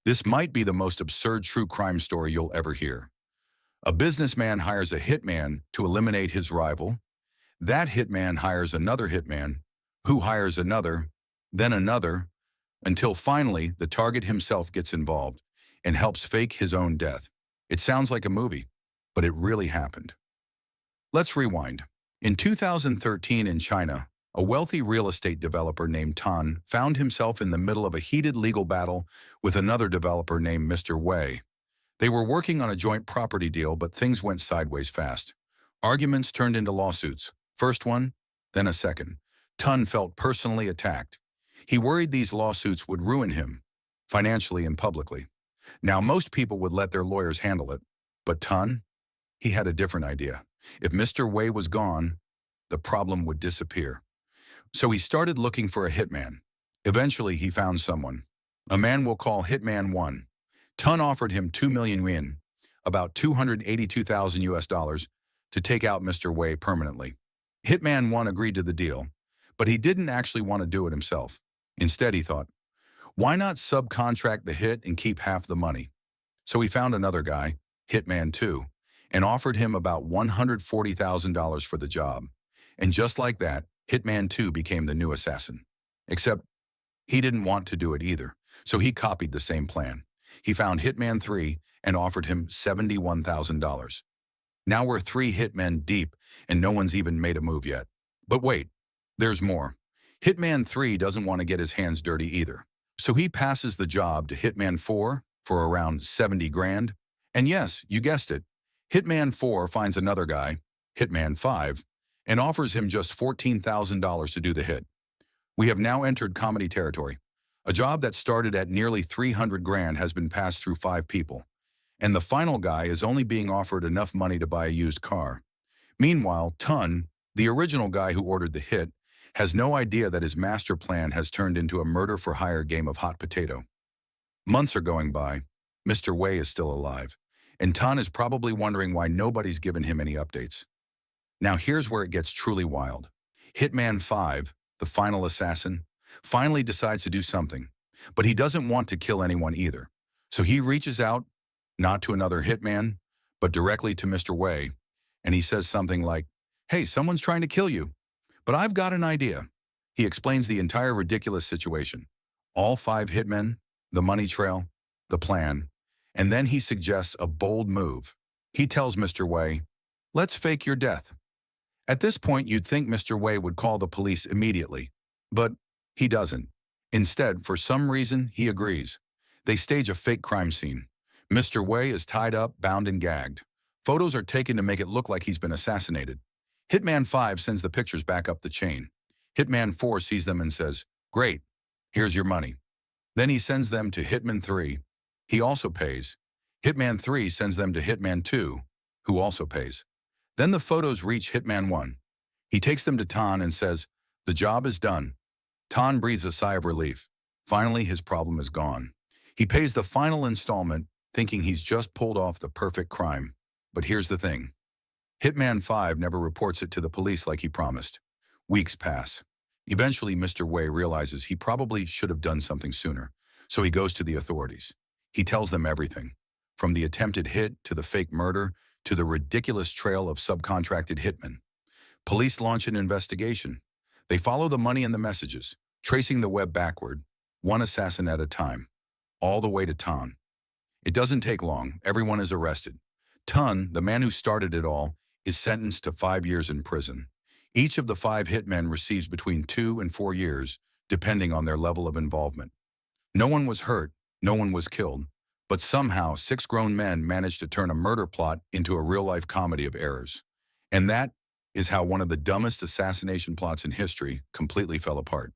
This might be the most absurd true crime story you'll ever hear. A businessman hires a hitman to eliminate his rival. That hitman hires another hitman, who hires another, then another, until finally the target himself gets involved and helps fake his own death. It sounds like a movie, but it really happened. Let's rewind. In 2013 in China, a wealthy real estate developer named Tan found himself in the middle of a heated legal battle with another developer named Mr. Wei. They were working on a joint property deal, but things went sideways fast. Arguments turned into lawsuits. First one, then a second. Tan felt personally attacked. He worried these lawsuits would ruin him, financially and publicly. Now, most people would let their lawyers handle it, but Tan, he had a different idea. If Mr. Wei was gone, the problem would disappear. So he started looking for a hitman. Eventually, he found someone. A man we'll call Hitman 1. Tan offered him 2 million yuan, about 282,000 US dollars, to take out Mr. Wei permanently. Hitman 1 agreed to the deal, but he didn't actually want to do it himself. Instead, he thought, why not subcontract the hit and keep half the money? So he found another guy, Hitman 2, and offered him about $140,000 for the job. And just like that, Hitman 2 became the new assassin. Except he didn't want to do it either, so he copied the same plan. He found Hitman 3 and offered him $71,000. Now we're 3 hitmen deep, and no one's even made a move yet. But wait, there's more. Hitman 3 doesn't want to get his hands dirty either. So he passes the job to Hitman 4 for around 70 grand. And yes, you guessed it, Hitman 4 finds another guy, Hitman 5, and offers him just $14,000 to do the hit. We have now entered comedy territory. A job that started at nearly 300 grand has been passed through 5 people. And the final guy is only being offered enough money to buy a used car. Meanwhile, Tan, the original guy who ordered the hit, has no idea that his master plan has turned into a murder-for-hire game of hot potato. Months are going by. Mr. Wei is still alive, and Tan is probably wondering why nobody's given him any updates. Now here's where it gets truly wild. Hitman 5, the final assassin, finally decides to do something, but he doesn't want to kill anyone either. So he reaches out, not to another hitman, but directly to Mr. Wei, and he says something like, hey, someone's trying to kill you, but I've got an idea. He explains the entire ridiculous situation. All 5 hitmen, the money trail, the plan, and then he suggests a bold move. He tells Mr. Wei, let's fake your death. At this point, you'd think Mr. Wei would call the police immediately, but he doesn't. Instead, for some reason, he agrees. They stage a fake crime scene. Mr. Wei is tied up, bound, and gagged. Photos are taken to make it look like he's been assassinated. Hitman 5 sends the pictures back up the chain. Hitman 4 sees them and says, great, here's your money. Then he sends them to Hitman 3. He also pays. Hitman 3 sends them to Hitman 2, who also pays. Then the photos reach Hitman 1. He takes them to Tan and says, the job is done. Tan breathes a sigh of relief. Finally, his problem is gone. He pays the final installment, thinking he's just pulled off the perfect crime. But here's the thing. Hitman 5 never reports it to the police like he promised. Weeks pass. Eventually, Mr. Wei realizes he probably should have done something sooner, so he goes to the authorities. He tells them everything, from the attempted hit to the fake murder to the ridiculous trail of subcontracted hitmen. Police launch an investigation. They follow the money and the messages, tracing the web backward, one assassin at a time, all the way to Tan. It doesn't take long. Everyone is arrested. Tan, the man who started it all, is sentenced to 5 years in prison. Each of the 5 hitmen receives between 2 and 4 years, depending on their level of involvement. No one was hurt, no one was killed, but somehow 6 grown men managed to turn a murder plot into a real-life comedy of errors. And that is how one of the dumbest assassination plots in history completely fell apart.